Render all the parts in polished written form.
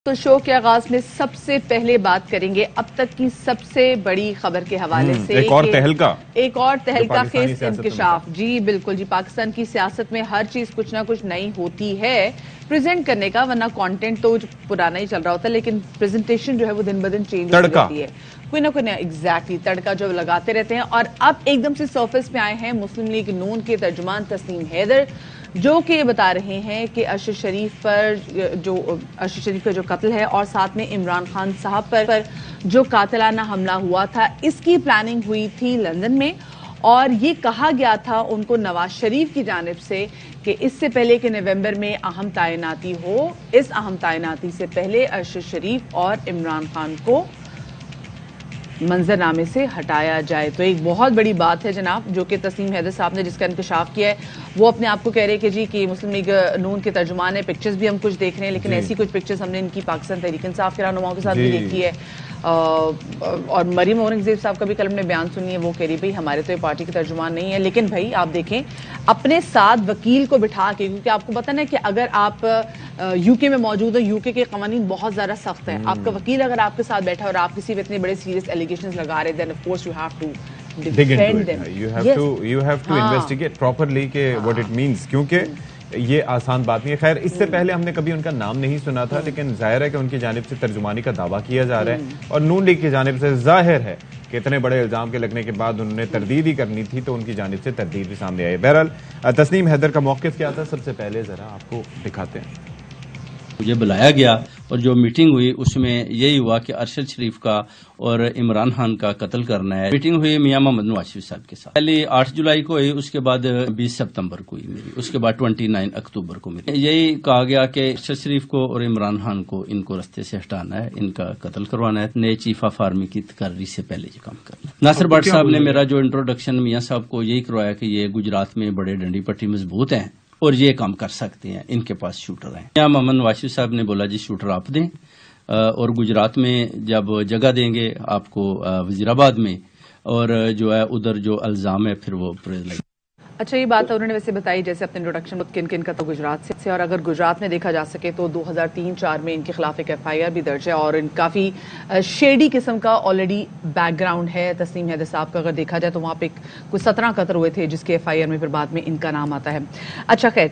تو شو کے آغاز میں سب سے پہلے بات کریں گے اب تک کی سب سے بڑی خبر کے حوالے سے ایک اور تہلکہ خیز انکشاف. جی بالکل جی، پاکستان کی سیاست میں ہر چیز کچھ نہ کچھ نئی ہوتی ہے پریزنٹ کرنے کا، ورنہ کانٹینٹ تو پرانا ہی چل رہا ہوتا ہے، لیکن پریزنٹیشن جو ہے وہ دن بدن چینج ہو جاتی ہے. کوئی نہ کوئی نیا ایگزیکٹلی تڑکا جو لگاتے رہتے ہیں. اور اب ایک دم سے سرفیس پہ آئے ہیں مسلم لیگ نون کے ترجمان تسنیم حیدر، جو کہ یہ بتا رہے ہیں کہ ارشد شریف کا جو قتل ہے اور ساتھ میں عمران خان صاحب پر جو قاتلانہ حملہ ہوا تھا، اس کی پلاننگ ہوئی تھی لندن میں، اور یہ کہا گیا تھا ان کو نواز شریف کی جانب سے کہ اس سے پہلے کہ نومبر میں اہم تعیناتی ہو، اس اہم تعیناتی سے پہلے ارشد شریف اور عمران خان کو منظرنامے سے ہٹایا جائے. تو ایک بہت بڑی بات ہے جناب، جو کہ تسنیم حیدر صاحب نے جس کا انکشاف کیا ہے. وہ اپنے آپ کو کہہ رہے کہ جی کہ مسلم لیگ نون کے ترجمان ہے، پکچرز بھی ہم کچھ دیکھ رہے ہیں، لیکن ایسی کچھ پکچرز ہم نے ان کی پاکستان تحریک انصاف کے رہنماؤں کے ساتھ بھی دیکھی ہے. اور مریم اورنگزیب صاحب کا بھی کل ہم نے بیان سنی ہے، وہ کہہ رہی بھائی ہمارے تو یہ پارٹی کے ترجمان نہیں ہے، لیکن بھائی آپ دیکھیں اپنے ساتھ وکیل کو بٹھا کے، کیونکہ آپ کو پتہ نا کہ اگر آپ یو کے میں موجود ہو، یو کے قوانین بہت زیادہ سخت ہیں. آپ کا وکیل اگر آپ کے ساتھ بیٹھا اور آپ کسی بھی اتنے بڑے سیریس ایلیگیشنز لگا رہے، then of course you have to defend them. You have to investigate properly کہ what it means، کیونکہ یہ آسان بات نہیں ہے. خیر، اس سے پہلے ہم نے کبھی ان کا نام نہیں سنا تھا، لیکن ظاہر ہے کہ ان کی جانب سے ترجمانی کا دعویٰ کیا جا رہا ہے، اور نون لیگ کی جانب سے ظاہر ہے کہ اتنے بڑے الزام کے لگنے کے بعد انہوں نے تردید ہی کرنی تھی، تو ان کی جانب سے تردید بھی سامنے آئی. بہرحال تسنیم حیدر کا موقف کیا تھا، سب سے پہلے ذرا آپ کو دکھاتے ہیں. مجھے بلایا گیا اور جو میٹنگ ہوئی اس میں یہی ہوا کہ ارشد شریف کا اور عمران خان کا قتل کرنا ہے. میٹنگ ہوئی میاں محمد نواز شریف صاحب کے ساتھ، پہلی 8 جولائی کو ہوئی، اس کے بعد 20 ستمبر کو ہوئی میری، اس کے بعد 29 اکتوبر کو میری. یہی کہا گیا کہ ارشد شریف کو اور عمران خان کو ان کو رستے سے ہٹانا ہے، ان کا قتل کروانا ہے، نئے چیف آف آرمی کی تقرری سے پہلے یہ کام کرنا ہے. ناصر بٹ صاحب نے میرا جو انٹروڈکشن میاں صاحب کو یہی کروایا کہ یہ گجرات میں بڑے ڈنڈی پٹی مضبوط ہیں اور یہ کام کر سکتے ہیں، ان کے پاس شوٹر ہیں. میاں محمد نواز شریف صاحب نے بولا جی شوٹر آپ دیں، اور گجرات میں جب جگہ دیں گے آپ کو وزیر آباد میں، اور جو ہے ادھر جو الزام ہے پھر وہ لگے. اچھا، یہ بات انہوں نے ویسے بتائی جیسے اپنے انٹروڈکشن میں کن کن کا تو گجرات سے، اور اگر گجرات میں دیکھا جا سکے تو 2003-04 میں ان کے خلاف ایک FIR بھی درج ہے، اور ان کافی شیڈی قسم کا آلریڈی بیک گراؤنڈ ہے. تسنیم حیدر صاحب کا اگر دیکھا جائے تو وہاں پہ کوئی 17 قتل ہوئے تھے، جس کے FIR میں پھر بعد میں ان کا نام آتا ہے. اچھا خیر،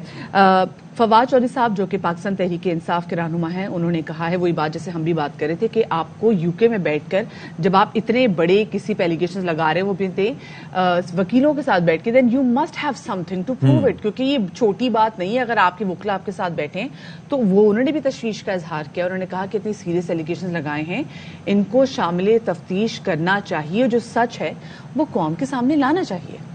فواد چودھری صاحب جو کہ پاکستان تحریک انصاف کے رہنما ہیں، انہوں نے کہا ہے وہی بات جیسے ہم بھی بات کر رہے تھے کہ آپ کو UK میں بیٹھ کر جب آپ اتنے بڑے کسی پہ ایلیگیشنز لگا رہے ہیں، وہ بھی تھے وکیلوں کے ساتھ بیٹھ کے، then you must have something to prove it, کیونکہ یہ چھوٹی بات نہیں ہے. اگر آپ کے وکلا آپ کے ساتھ بیٹھے ہیں تو وہ انہوں نے بھی تشویش کا اظہار کیا. انہوں نے کہا کہ اتنی سیریس ایلیگیشنز لگائے ہیں، ان کو شامل تفتیش کرنا چاہیے، جو سچ ہے وہ قوم کے سامنے لانا چاہیے.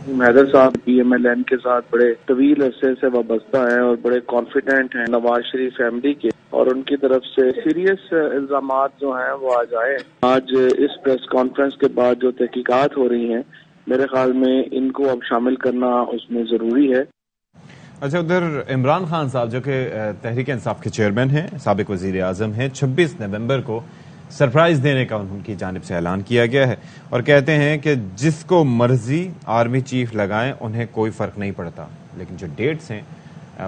حیدر صاحب PMLN کے ساتھ بڑے طویل عرصے سے وابستہ ہیں اور بڑے کانفیڈنٹ ہیں نواز شریف فیملی کے، اور ان کی طرف سے سیریس الزامات جو ہیں وہ آج آئے. آج اس پریس کانفرنس کے بعد جو تحقیقات ہو رہی ہیں، میرے خیال میں ان کو اب شامل کرنا اس میں ضروری ہے. اچھا، ادھر عمران خان صاحب جو کہ تحریک انصاف کے چیئرمین ہیں، سابق وزیر اعظم ہیں، 26 نومبر کو سرپرائز دینے کا ان کی جانب سے اعلان کیا گیا ہے، اور کہتے ہیں کہ جس کو مرضی آرمی چیف لگائیں انہیں کوئی فرق نہیں پڑتا، لیکن جو ڈیٹس ہیں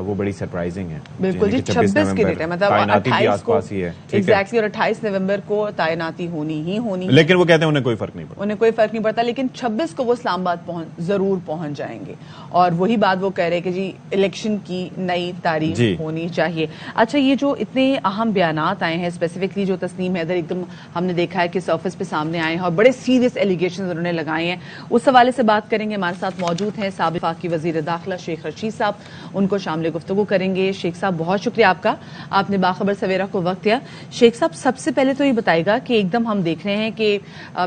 وہ بڑی سرپرائزنگ ہے. بالکل جی، 26 کی ڈیٹ ہے، مطلب 28 کو ایگزیکٹلی، اور 28 نومبر کو تعیناتی ہونی ہی ہونی، لیکن وہ کہتے ہیں انہیں کوئی فرق نہیں پڑتا، انہیں کوئی فرق نہیں پڑتا، لیکن 26 کو وہ اسلام آباد ضرور پہنچ جائیں گے. اور وہی بات وہ کہہ رہے کہ جی الیکشن کی نئی تاریخ ہونی چاہیے. اچھا، یہ جو اتنے اہم بیانات آئے ہیں اسپیسیفکلی جو تسنیم حیدر ایک دم ہم نے دیکھا ہے کہ سرفیس پہ سامنے آئے ہیں اور بڑے سیریس ایلیگیشنز انہوں نے لگائے ہیں، اس حوالے سے بات کریں گے. ہمارے ساتھ موجود ہیں سابق وفاقی وزیر داخلہ شیخ رشید صاحب، ان کو شامل گفتگو کریں گے. شیخ صاحب بہت شکریہ آپ کا، آپ نے باخبر سویرا کو وقت دیا. شیخ صاحب سب سے پہلے تو یہ بتائے گا کہ ایک دم ہم دیکھ رہے ہیں کہ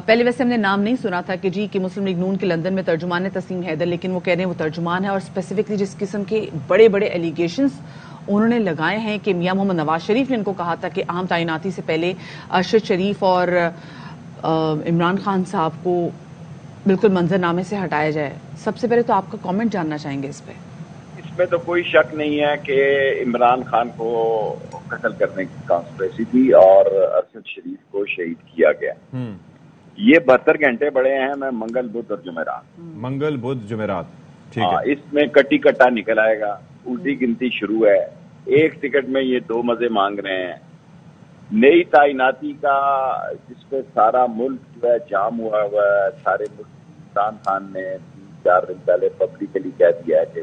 پہلے ویسے ہم نے نام نہیں سنا تھا کہ جی کہ مسلم لیگ نون کے لندن میں ترجمان ہے تسنیم حیدر، لیکن وہ کہہ رہے ہیں وہ ترجمان ہے، اور اسپیسیفکلی جس قسم کے بڑے بڑے ایلیگیشنز انہوں نے لگائے ہیں کہ میاں محمد نواز شریف نے ان کو کہا تھا کہ اہم تعیناتی سے پہلے ارشد شریف اور عمران خان صاحب کو بالکل منظرنامے سے ہٹایا جائے. سب سے پہلے تو آپ کا کامنٹ جاننا چاہیں گے اس پہ. اس میں تو کوئی شک نہیں ہے کہ عمران خان کو قتل کرنے کی کانسپریسی تھی اور ارشد شریف کو شہید کیا گیا. یہ 72 گھنٹے بڑے ہیں، میں منگل بدھ اور جمعرات، ٹھیک ہے، اس میں کٹی کٹا نکل آئے گا. الٹی گنتی شروع ہے، ایک ٹکٹ میں یہ 2 مزے مانگ رہے ہیں. نئی تعیناتی کا جس پہ سارا ملک جو ہے جام ہوا ہوا ہے, سارے ملک عمران خان نے 3-4 دن پہلے پبلکلی کہہ دیا ہے کہ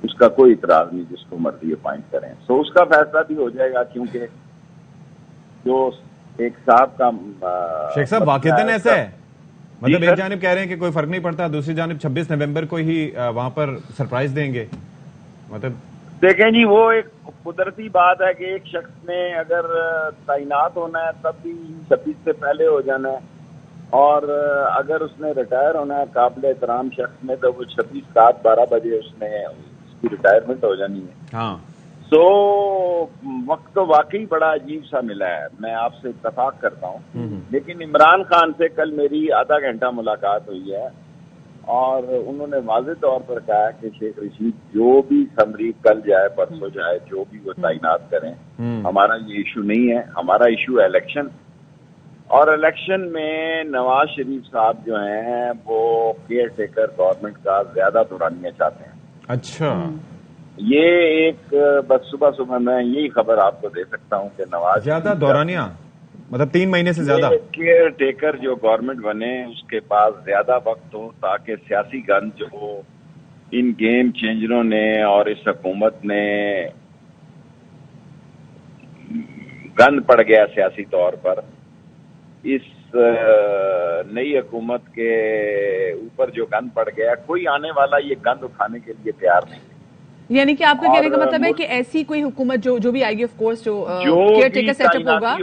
اس کا کوئی اعتراض نہیں, جس کو مرضی اپوائنٹ کریں. سو اس کا فیصلہ بھی ہو جائے گا, کیونکہ جو ایک صاحب کا شیخ صاحب واقعتاً ایسا ہے, مطلب ایک جانب کہہ رہے ہیں کہ کوئی فرق نہیں پڑتا, دوسری جانب 26 نومبر کو ہی وہاں پر سرپرائز دیں گے. مطلب دیکھیں جی, وہ ایک قدرتی بات ہے کہ ایک شخص نے اگر تعینات ہونا ہے تب بھی 26 سے پہلے ہو جانا ہے, اور اگر اس نے ریٹائر ہونا ہے قابل احترام شخص میں تو وہ 26-7-12 بجے اس کی ریٹائرمنٹ ہو جانی ہے. ہاں, سو وقت تو واقعی بڑا عجیب سا ملا ہے, میں آپ سے اتفاق کرتا ہوں. لیکن عمران خان سے کل میری آدھا گھنٹہ ملاقات ہوئی ہے, اور انہوں نے واضح طور پر کہا کہ شیخ رشید جو بھی سمری کل جائے پرسوں جائے جو بھی وہ تعینات کریں, ہمارا یہ ایشو نہیں ہے. ہمارا ایشو ہے الیکشن, اور الیکشن میں نواز شریف صاحب جو ہیں وہ کیئر ٹیکر گورنمنٹ کا زیادہ دورانیہ چاہتے ہیں. اچھا, یہ ایک بس صبح میں یہی خبر آپ کو دے سکتا ہوں کہ نواز زیادہ دورانیہ مطلب 3 مہینے سے زیادہ کیئر ٹیکر جو گورنمنٹ بنے اس کے پاس زیادہ وقت ہو, تاکہ سیاسی گند جو ان گیم چینجروں نے اور اس حکومت نے گند پڑ گیا سیاسی طور پر, اس نئی حکومت کے اوپر جو گند پڑ گیا, کوئی آنے والا یہ گند اٹھانے کے لیے تیار نہیں. یعنی کہ آپ کا کہنے کا مطلب ہے کہ ایسی کوئی حکومت جو بھی آئے گی, آف کورس جو کیئر ٹیکر سیٹ اپ ہوگا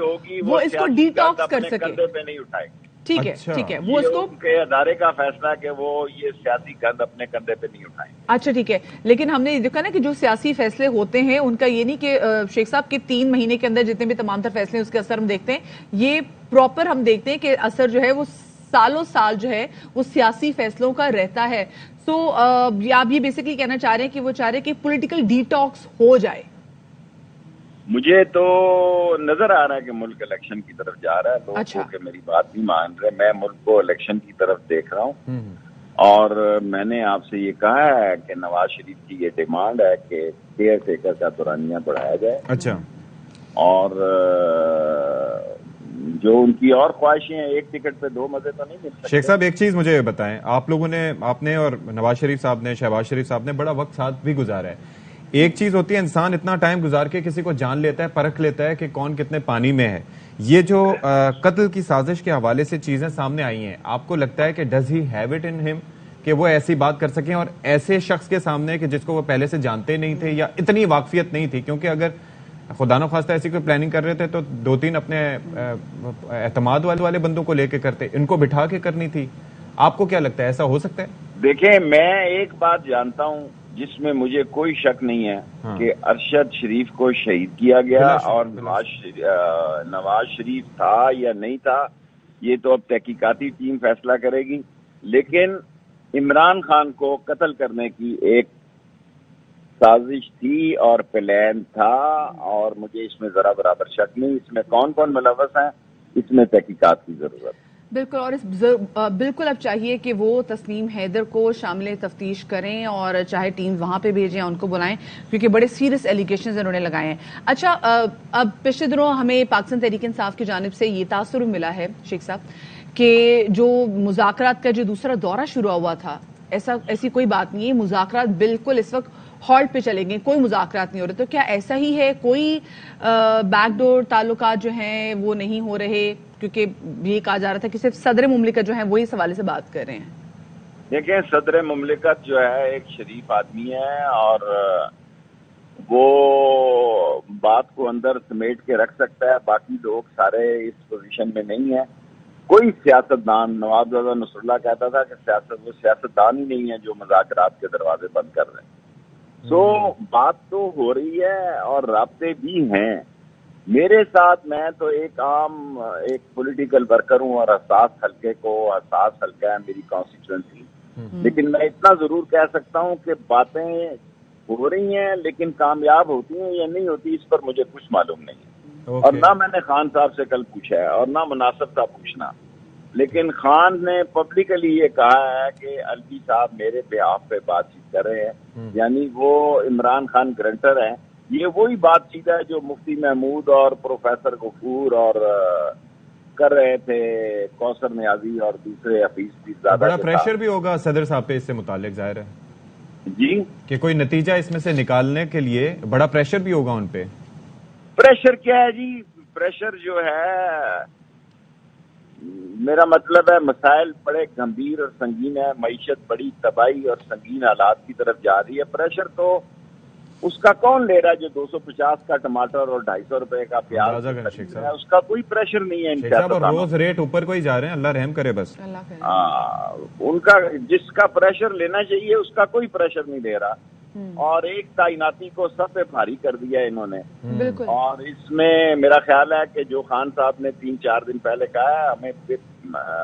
وہ اس کو ڈی ٹاکس کر سکے. پہ نہیں اٹھائے. ٹھیک ہے, ٹھیک ہے, وہ اس کو ادارے کا فیصلہ کہ وہ یہ سیاسی گند اپنے کندھے پہ نہیں اٹھائیں. اچھا ٹھیک ہے, لیکن ہم نے دیکھا نا کہ جو سیاسی فیصلے ہوتے ہیں ان کا یہ نہیں کہ شیخ صاحب کے 3 مہینے کے اندر جتنے بھی تمام تر فیصلے اس کے اثر ہم دیکھتے ہیں, یہ پراپر ہم دیکھتے ہیں کہ اثر جو ہے وہ سالوں سال جو ہے وہ سیاسی فیصلوں کا رہتا ہے. سو آپ یہ بیسکلی کہنا چاہ رہے ہیں کہ وہ چاہ رہے ہیں کہ پولیٹیکل ڈی ٹاکس ہو جائے. مجھے تو نظر آ رہا ہے کہ ملک الیکشن کی طرف جا رہا ہے. لوگ کہ میری بات نہیں مان رہے, میں ملک کو الیکشن کی طرف دیکھ رہا ہوں. اور میں نے آپ سے یہ کہا ہے کہ نواز شریف کی یہ ڈیمانڈ ہے کہ کیئر ٹیکر کا دورانیہ بڑھایا جائے. اچھا, اور جو ان کی اور خواہشیں ہیں, ایک ٹکٹ پہ 2 مزے تو نہیں مل سکتے. شیخ صاحب ایک چیز مجھے بتائیں, آپ نے اور نواز شریف صاحب نے, شہباز شریف صاحب نے بڑا وقت ساتھ بھی گزارا ہے. ایک چیز ہوتی ہے انسان اتنا ٹائم گزار کے کسی کو جان لیتا ہے, پرکھ لیتا ہے کہ کون کتنے پانی میں ہے. یہ جو قتل کی سازش کے حوالے سے چیزیں سامنے آئی ہیں, آپ کو لگتا ہے کہ does he have it in ہم کہ وہ ایسی بات کر سکیں, اور ایسے شخص کے سامنے کہ جس کو وہ پہلے سے جانتے نہیں تھے یا اتنی واقفیت نہیں تھی؟ کیونکہ اگر خدا نخواستہ ایسی کوئی پلاننگ کر رہے تھے تو 2-3 اپنے اعتماد والے بندوں کو لے کے کرتے, ان کو بٹھا کے کرنی تھی. آپ کو کیا لگتا ہے ایسا ہو سکتا ہے؟ دیکھیں, میں ایک بات جانتا ہوں جس میں مجھے کوئی شک نہیں ہے کہ ارشد شریف کو شہید کیا گیا, اور نواز شریف تھا یا نہیں تھا یہ تو اب تحقیقاتی ٹیم فیصلہ کرے گی. لیکن عمران خان کو قتل کرنے کی ایک سازش تھی اور پلان تھا, اور مجھے اس میں ذرا برابر شک نہیں. اس میں کون کون ملوث ہیں اس میں تحقیقات کی ضرورت ہے. بالکل, اور بالکل اب چاہیے کہ وہ تسنیم حیدر کو شامل تفتیش کریں, اور چاہے ٹیم وہاں پہ بھیجیں, ان کو بلائیں, کیونکہ بڑے سیریس ایلیگیشنز انہوں نے لگائے ہیں. اچھا, اب پچھلے دنوں ہمیں پاکستان تحریک انصاف کی جانب سے یہ تاثر ملا ہے شیخ صاحب کہ جو مذاکرات کا جو دوسرا دورہ شروع ہوا تھا, ایسی کوئی بات نہیں ہے, مذاکرات بالکل اس وقت ہالٹ پہ چلیں گے, کوئی مذاکرات نہیں ہو رہے. تو کیا ایسا ہی ہے, کوئی بیک ڈور تعلقات جو ہیں وہ نہیں ہو رہے؟ کیونکہ یہ کہا جا رہا تھا کہ صرف صدر مملکت جو ہیں وہ اس حوالے سے بات کر رہے ہیں. دیکھیں, صدر مملکت جو ہے ایک شریف آدمی ہے, اور وہ بات کو اندر سمیٹ کے رکھ سکتا ہے. باقی لوگ سارے اس پوزیشن میں نہیں ہیں. کوئی سیاستدان, نواب رضا نصر اللہ کہتا تھا کہ وہ سیاستدان ہی نہیں ہے جو مذاکرات کے دروازے بند کر رہے ہیں. سو بات تو ہو رہی ہے اور رابطے بھی ہیں. میرے ساتھ, میں تو ایک عام ایک پولیٹیکل ورکر ہوں, اور حساس حلقہ ہے میری کانسٹیچوئنسی. لیکن میں اتنا ضرور کہہ سکتا ہوں کہ باتیں ہو رہی ہیں, لیکن کامیاب ہوتی ہیں یا نہیں ہوتی اس پر مجھے کچھ معلوم نہیں ہے. اور نہ میں نے خان صاحب سے کل پوچھا ہے, اور نہ مناسب تھا پوچھنا. لیکن خان نے پبلکلی یہ کہا ہے کہ الوی صاحب میرے بیہاف پہ بات چیت کر رہے ہیں, یعنی وہ عمران خان گرنٹر ہیں, یہ وہی بات چیت ہے جو مفتی محمود اور پروفیسر غفور اور کر رہے تھے، کوثر نیازی اور دوسرے حفیظ پیرزادہ. بڑا پریشر بھی ہوگا صدر صاحب پہ اس سے متعلق، ظاہر ہے جی کہ کوئی نتیجہ اس میں سے نکالنے کے لیے بڑا پریشر بھی ہوگا ان پہ. پریشر کیا ہے جی؟ پریشر جو ہے، میرا مطلب ہے مسائل بڑے گمبھیر اور سنگین ہے، معیشت بڑی تباہی اور سنگین حالات کی طرف جا رہی ہے. پریشر تو اس کا کون لے رہا ہے جو 250 کا ٹماٹر اور 250 روپے کا پیاز ہے، اس کا کوئی پریشر نہیں ہے. ان کا روز ریٹ اوپر کو ہی جا رہے ہیں، اللہ رحم کرے بس. ان کا جس کا پریشر لینا چاہیے اس کا کوئی پریشر نہیں لے رہا، اور ایک تعیناتی کو سب پہ بھاری کر دیا انہوں نے. اور اس میں میرا خیال ہے کہ جو خان صاحب نے 3-4 دن پہلے کہا ہے،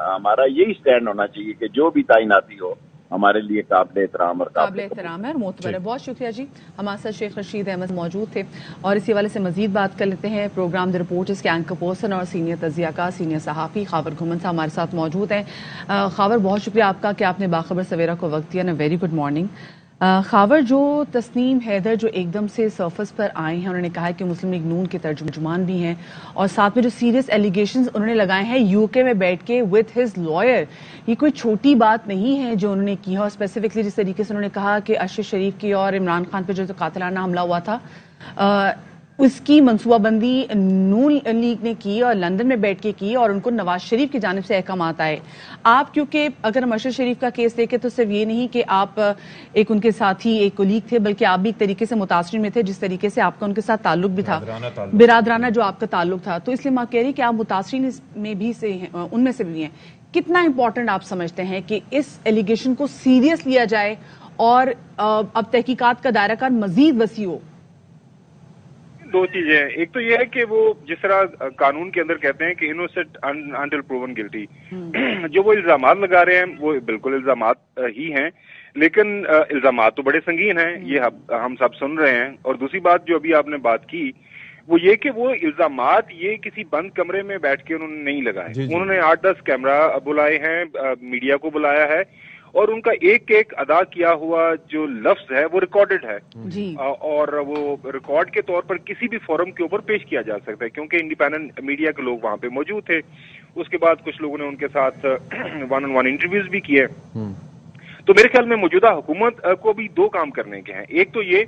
ہمارا یہی سٹینڈ ہونا چاہیے کہ جو بھی تعیناتی ہو ہمارے لیے قابل احترام اور قابل احترام ہے اور معتبر ہے. بہت شکریہ جی. ہمارے ساتھ شیخ رشید احمد موجود تھے اور اسی حوالے سے مزید بات کر لیتے ہیں. پروگرام دی رپورٹرز کے اینکر پرسن اور سینئر تجزیہ کار، سینئر صحافی خاور گھمن صاحب ہمارے ساتھ موجود ہیں. خاور، بہت شکریہ آپ کا کہ آپ نے باخبر سویرا کو وقت دیا. Very good morning. خاور، جو تسنیم حیدر جو ایک دم سے سرفس پر آئے ہیں، انہوں نے کہا کہ مسلم لیگ نون کے ترجمان بھی ہیں اور ساتھ میں جو سیریس ایلیگیشنز انہوں نے لگائے ہیں یو کے میں بیٹھ کے وتھ ہز لائر، یہ کوئی چھوٹی بات نہیں ہے جو انہوں نے کی ہے. اور اسپیسیفکلی جس طریقے سے انہوں نے کہا کہ ارشد شریف کی اور عمران خان پہ جو قاتلانہ حملہ ہوا تھا اس کی منصوبہ بندی نون لیگ نے کی اور لندن میں بیٹھ کے کی اور ان کو نواز شریف کی جانب سے احکامات آئے. آپ کیونکہ اگر ہم ارشد شریف کا کیس دیکھیں تو صرف یہ نہیں کہ آپ ایک ان کے ساتھی ایک کولیگ تھے، بلکہ آپ بھی ایک طریقے سے متاثر میں تھے جس طریقے سے آپ کا ان کے ساتھ تعلق بھی تھا، برادرانہ جو آپ کا تعلق تھا. تو اس لیے میں کہہ رہی کہ آپ متاثرین میں بھی سے ہیں، ان میں سے بھی ہیں. کتنا امپورٹنٹ آپ سمجھتے ہیں کہ اس ایلیگیشن کو سیریس لیا جائے اور اب تحقیقات کا دائرہ کار مزید وسیع ہو؟ دو چیزیں ہیں. ایک تو یہ ہے کہ وہ جس طرح قانون کے اندر کہتے ہیں کہ انوسنٹ انٹل پروون گلٹی، جو وہ الزامات لگا رہے ہیں وہ بالکل الزامات ہی ہیں، لیکن الزامات تو بڑے سنگین ہیں، یہ ہم سب سن رہے ہیں. اور دوسری بات جو ابھی آپ نے بات کی وہ یہ کہ وہ الزامات یہ کسی بند کمرے میں بیٹھ کے انہوں نے نہیں لگائے. انہوں نے 8-10 کیمرہ بلائے ہیں، میڈیا کو بلایا ہے، اور ان کا ایک ایک ادا کیا ہوا جو لفظ ہے وہ ریکارڈڈ ہے اور وہ ریکارڈ کے طور پر کسی بھی فورم کے اوپر پیش کیا جا سکتا ہے، کیونکہ انڈیپینڈنٹ میڈیا کے لوگ وہاں پہ موجود تھے. اس کے بعد کچھ لوگوں نے ان کے ساتھ 1-on-1 انٹرویوز بھی کیے. تو میرے خیال میں موجودہ حکومت کو بھی 2 کام کرنے کے ہیں. ایک تو یہ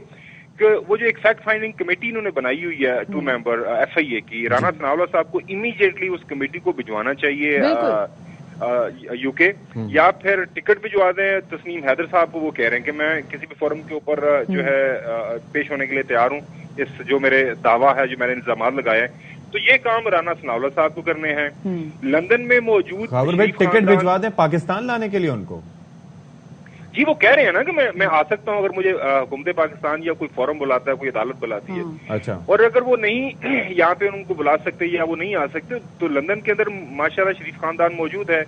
کہ وہ جو ایک فیکٹ فائنڈنگ کمیٹی انہوں نے بنائی ہوئی ہے 2 ممبر FIA کی، رانا ثناءاللہ صاحب کو امیڈیٹلی اس کمیٹی کو بھجوانا چاہیے یو کے، یا پھر ٹکٹ پہ جو آتے ہیں تسنیم حیدر صاحب کو وہ کہہ رہے ہیں کہ میں کسی بھی فورم کے اوپر جو ہے پیش ہونے کے لیے تیار ہوں، اس جو میرے دعویٰ ہے جو میں نے الزامات لگائے ہیں. تو یہ کام رانا ثناءاللہ صاحب کو کرنے ہیں. لندن میں موجود ٹکٹ بھجوا دیں پاکستان لانے کے لیے ان کو. جی وہ کہہ رہے ہیں نا کہ میں آ سکتا ہوں اگر مجھے حکومت پاکستان یا کوئی فورم بلاتا ہے، کوئی عدالت بلاتی ہے. اچھا. اور اگر وہ نہیں یہاں پہ ان کو بلا سکتے یا وہ نہیں آ سکتے تو لندن کے اندر ماشاءاللہ شریف خاندان موجود ہے.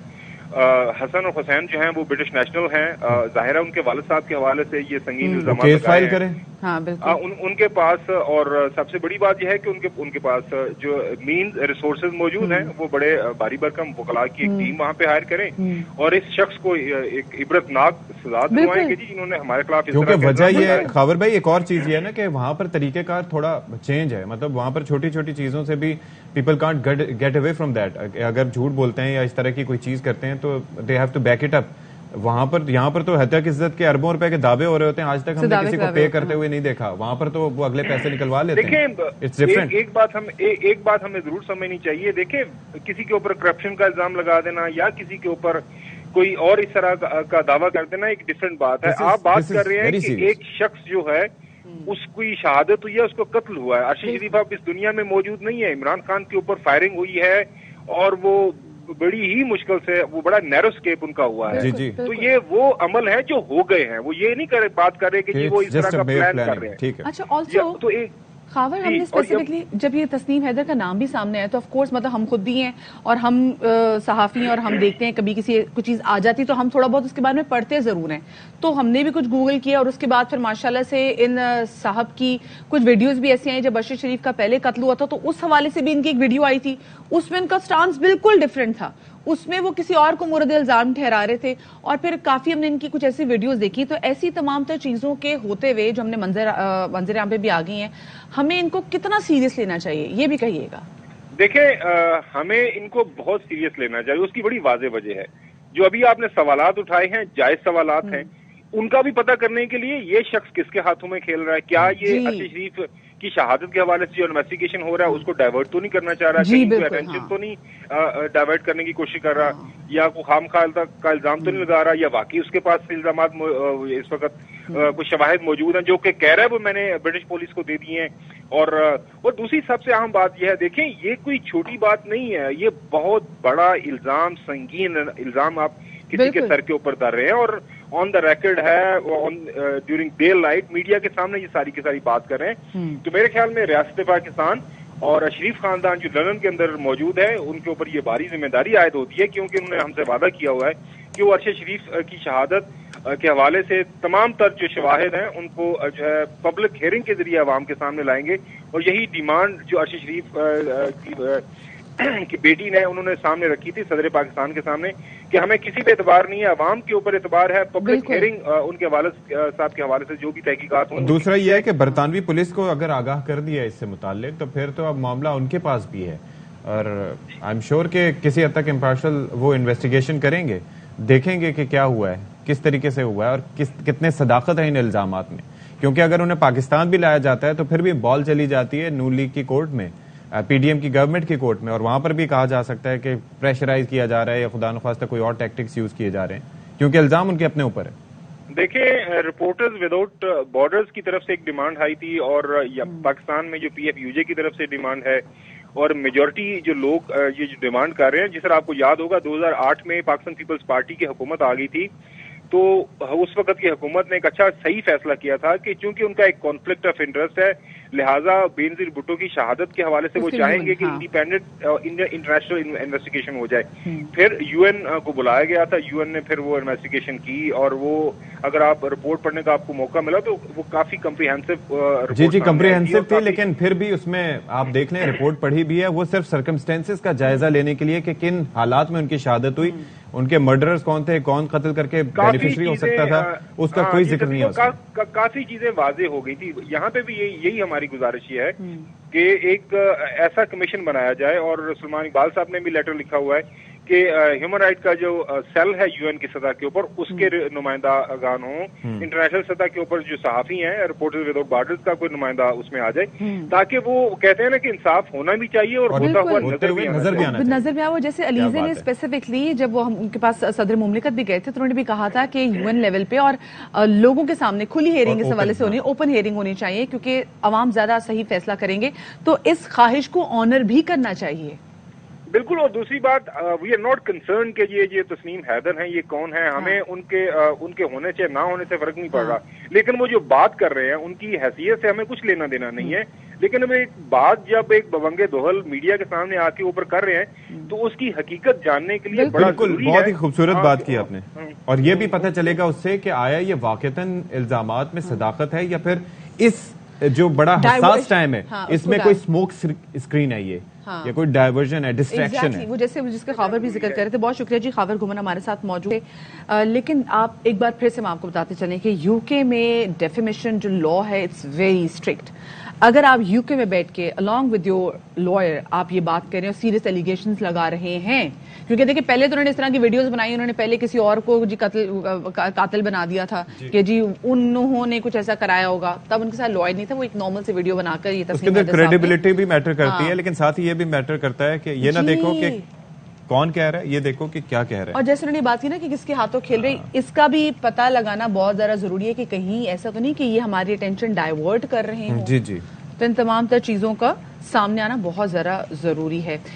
حسن اور حسین جو ہیں وہ برٹش نیشنل ہیں. ظاہر ہے ان کے والد صاحب کے حوالے سے یہ سنگین الزامات فائل کریں ان کے پاس. اور سب سے بڑی بات یہ ہے کہ ان کے پاس جو مینز ریسورسز موجود ہیں وہ بڑے بھاری بھرکم وکلاء کی ایک ٹیم وہاں پہ ہائر کریں اور اس شخص کو ایک عبرتناک سزا دلوائیں کہ جی انہوں نے ہمارے خلاف. کیونکہ وجہ یہ ہے خاور بھائی، ایک اور چیز یہ ہے نا کہ وہاں پر طریقہ کار تھوڑا چینج ہے. مطلب وہاں پر چھوٹی چھوٹی چیزوں سے بھی people can't get away from that. اگر جھوٹ بولتے ہیں یا اس طرح کی کوئی چیز کرتے ہیں تو they have to back it up. وہاں پر یہاں پر تو حتیٰ عزت کے اربوں روپے کے دعوے ہو رہے ہوتے ہیں، آج تک ہم نے کسی کو پے کرتے ہوئے نہیں دیکھا. وہاں پر تو وہ اگلے پیسے نکلوا لیتے ہیں. ایک بات ہمیں ضرور سمجھنی چاہیے. دیکھیں کسی کے اوپر کرپشن کا الزام لگا دینا یا کسی کے اوپر کوئی اور اس طرح کا دعویٰ کر دینا ایک ڈفرینٹ بات ہے. آپ بات کر رہے ہیں کہ ایک شخص جو ہے اس کی شہادت ہوئی ہے، اس کو قتل ہوا ہے. ارشد شریف اب اس دنیا میں موجود نہیں ہے. عمران خان کے اوپر فائرنگ ہوئی ہے اور وہ بڑی ہی مشکل سے وہ بڑا نیرو اسکیپ ان کا ہوا ہے. تو یہ وہ عمل ہے جو ہو گئے ہیں. وہ یہ نہیں بات کر رہے کہ جی وہ اس طرح کا پلان کر رہے ہیں. اچھا آلسو تو خاور ہم نے اسپیسیفکلی جب یہ تسنیم حیدر کا نام بھی سامنے آیا تو آف کورس مطلب ہم خود بھی ہیں اور ہم صحافی ہیں اور ہم دیکھتے ہیں کبھی کسی کچھ چیز آ جاتی تو ہم تھوڑا بہت اس کے بارے میں پڑھتے ضرور ہیں. تو ہم نے بھی کچھ گوگل کیا اور اس کے بعد پھر ماشاءاللہ سے ان صاحب کی کچھ ویڈیوز بھی ایسی آئیں جب ارشد شریف کا پہلے قتل ہوا تھا تو اس حوالے سے بھی ان کی ایک ویڈیو آئی تھی. اس میں ان کا سٹانس بالکل ڈفرینٹ تھا. اس میں وہ کسی اور کو مورد الزام ٹھہرا رہے تھے، اور پھر کافی ہم نے ان کی کچھ ایسی ویڈیوز دیکھی. تو ایسی تمام تر چیزوں کے ہوتے ہوئے جو ہم نے منظر عام پہ بھی آ گئی ہیں، ہمیں ان کو کتنا سیریس لینا چاہیے، یہ بھی کہیے گا. دیکھیں ہمیں ان کو بہت سیریس لینا چاہیے. اس کی بڑی واضح وجہ ہے. جو ابھی آپ نے سوالات اٹھائے ہیں جائز سوالات ہیں، ان کا بھی پتہ کرنے کے لیے یہ شخص کس کے ہاتھوں میں کھیل رہا ہے. کیا یہ ارشد شریف کی شہادت کے حوالے سے جو انویسٹیگیشن ہو رہا ہے اس کو ڈائیورٹ تو نہیں کرنا چاہ رہا، کہیں کوئی اٹینشن تو نہیں ڈائیورٹ کرنے کی کوشش کر رہا، یا کوئی خام خواہ کا الزام تو نہیں لگا رہا، یا واقعی اس کے پاس الزامات اس وقت کچھ شواہد موجود ہیں جو کہ کہہ رہا ہے وہ میں نے برٹش پولیس کو دے دیے ہیں. اور دوسری سب سے اہم بات یہ ہے، دیکھیں یہ کوئی چھوٹی بات نہیں ہے، یہ بہت بڑا الزام، سنگین الزام آپ کسی کے سر کے اوپر دھر رہے ہیں، اور آن دا ریکارڈ ہے، ڈیورنگ ڈے لائٹ میڈیا کے سامنے یہ ساری کی ساری بات کر رہے ہیں. تو میرے خیال میں ریاست پاکستان اور شریف خاندان جو لندن کے اندر موجود ہے ان کے اوپر یہ بھاری ذمہ داری عائد ہوتی ہے، کیونکہ انہوں نے ہم سے وعدہ کیا ہوا ہے کہ وہ ارشد شریف کی شہادت کے حوالے سے تمام تر جو شواہد ہیں ان کو جو ہے پبلک ہیئرنگ کے ذریعے عوام کے سامنے لائیں گے. اور یہی ڈیمانڈ جو ارشد شریف کی بیٹی نے انہوں نے سامنے رکھی تھی صدر پاکستان کے سامنے، کہ ہمیں کسی پہ اعتبار نہیں ہے، عوام کے اوپر اعتبار ہے. پبلک ہیئرنگ ان کے والد صاحب کے حوالے سے جو بھی تحقیقات ہوں. دوسرا یہ ہے کہ برطانوی پولیس کو اگر آگاہ کر دیا اس سے متعلق تو پھر تو اب معاملہ ان کے پاس بھی ہے، اور آئی ایم شیور کہ کسی حد تک امپارشل وہ انویسٹیگیشن کریں گے، دیکھیں گے کہ کیا ہوا ہے، کس طریقے سے ہوا ہے، اور کتنے صداقت ہے ان الزامات میں. کیونکہ اگر انہیں پاکستان بھی لایا جاتا ہے تو پھر بھی بال چلی جاتی ہے نون لیگ کی کورٹ میں، پی ڈی ایم کی گورنمنٹ کی کورٹ میں، اور وہاں پر بھی کہا جا سکتا ہے کہ پریشرائز کیا جا رہا ہے یا خدا نخواستہ کوئی اور ٹیکٹکس یوز کیے جا رہے ہیں، کیونکہ الزام ان کے اپنے اوپر ہے. دیکھیں رپورٹرز وداؤٹ بارڈرز کی طرف سے ایک ڈیمانڈ آئی تھی، اور پاکستان میں جو پی ایف یو جے کی طرف سے ڈیمانڈ ہے، اور میجورٹی جو لوگ یہ جو ڈیمانڈ کر رہے ہیں، جس طرح آپ کو یاد ہوگا 2008 میں پاکستان پیپلز پارٹی کی حکومت آ گئی تھی، تو اس وقت کی حکومت نے ایک اچھا صحیح فیصلہ کیا تھا کہ چونکہ ان کا ایک کانفلکٹ آف انٹرسٹ ہے، لہٰذا بینظیر بھٹو کی شہادت کے حوالے سے وہ چاہیں گے کہ انڈیپینڈنٹ انٹرنیشنل انویسٹیگیشن ہو جائے. پھر یو این کو بلایا گیا تھا، یو این نے پھر وہ انویسٹیگیشن کی، اور وہ اگر آپ رپورٹ پڑھنے کا آپ کو موقع ملا تو وہ کافی کمپریہنسو جی کمپریہنسو تھی، لیکن پھر بھی اس میں آپ دیکھ لیں رپورٹ پڑھی بھی ہے، وہ صرف سرکمسٹینسز کا جائزہ لینے کے لیے کہ کن حالات میں ان کی شہادت ہوئی، ان کے مرڈرز کون تھے، کون قتل کر کے بینیفیشری ہو سکتا تھا، اس کا کوئی ذکر نہیں ہے. کافی چیزیں واضح ہو گئی تھی. یہاں پہ بھی یہی ہماری گزارش یہ ہے کہ ایک ایسا کمیشن بنایا جائے، اور سلمان اقبال صاحب نے بھی لیٹر لکھا ہوا ہے کہ ہیومن رائٹ کا جو سیل ہے یو این کی سطح کے اوپر اس کے نمائندہ گان ہوں، انٹرنیشنل سطح کے اوپر جو صحافی ہیں، رپورٹرز وداؤٹ بارڈرز کا کوئی نمائندہ اس میں آ جائے، تاکہ وہ کہتے ہیں نا کہ انصاف ہونا بھی چاہیے اور ہوتا ہوا نظر بھی آنا. جیسے علیزے نے اسپیسیفکلی جب وہ ہم ان کے پاس صدر مملکت بھی گئے تھے تو انہوں نے بھی کہا تھا کہ یو این لیول پہ اور لوگوں کے سامنے کھلی ہیئرنگ اس حوالے سے ہونی، اوپن ہیئرنگ ہونی چاہیے، کیونکہ عوام زیادہ صحیح فیصلہ کریں گے، تو اس خواہش کو آنر بھی کرنا چاہیے. بالکل. اور دوسری بات، وی آر ناٹ کنسرن کہ یہ تسنیم حیدر ہیں، یہ کون ہیں، ہمیں ان کے ہونے سے نہ ہونے سے فرق نہیں پڑ رہا، لیکن وہ جو بات کر رہے ہیں ان کی حیثیت سے ہمیں کچھ لینا دینا نہیں ہے. لیکن ہمیں ایک بات جب ایک ببنگ دوہل میڈیا کے سامنے آ کے اوپر کر رہے ہیں تو اس کی حقیقت جاننے کے لیے بڑا ضروری ہے. بہت ہی خوبصورت بات کی آپ نے، اور یہ بھی پتہ چلے گا اس سے کہ آیا یہ واقعتاً الزامات میں صداقت ہے یا پھر اس جو بڑا حساس ٹائم ہے اس میں کوئی اسموک اسکرین ہے یہ کوئی ڈائیورژن ہے، ڈسٹریکشن ہے. وہ جیسے جس کے خاور بھی ذکر کر رہے تھے. بہت شکریہ جی، خاور گھومن ہمارے ساتھ موجود ہے. لیکن آپ ایک بار پھر سے ہم آپ کو بتاتے چلیں کہ یو کے میں ڈیفیمیشن جو لا ہے اٹس ویری اسٹرکٹ. اگر آپ یو کے میں بیٹھ کے along with your lawyer آپ یہ بات کر رہے ہیں اور سیریس ایلیگیشنز لگا رہے ہیں، کیونکہ دیکھیں پہلے تو انہوں نے اس طرح کی ویڈیوز بنائی، انہوں نے پہلے کسی اور کو جی قاتل بنا دیا تھا کہ جی انہوں نے کچھ ایسا کرایا ہوگا، تب ان کے ساتھ لائر نہیں تھا، وہ ایک نارمل سی ویڈیو بنا کر یہ تصویر کریڈیبلٹی بھی میٹر کرتی ہے، لیکن ساتھ ہی یہ بھی میٹر کرتا ہے کہ یہ نہ دیکھو کہ کون کہہ رہا ہے، یہ دیکھو کہ کیا کہہ رہا ہے. اور جیسے انہوں نے بات کی نا کہ کس کے ہاتھوں کھیل رہی، اس کا بھی پتہ لگانا بہت زیادہ ضروری ہے کہ کہیں ایسا تو نہیں کہ یہ ہماری اٹینشن ڈائیورٹ کر رہے ہیں. جی تو ان تمام تر چیزوں کا سامنے آنا بہت ذرا ضروری ہے.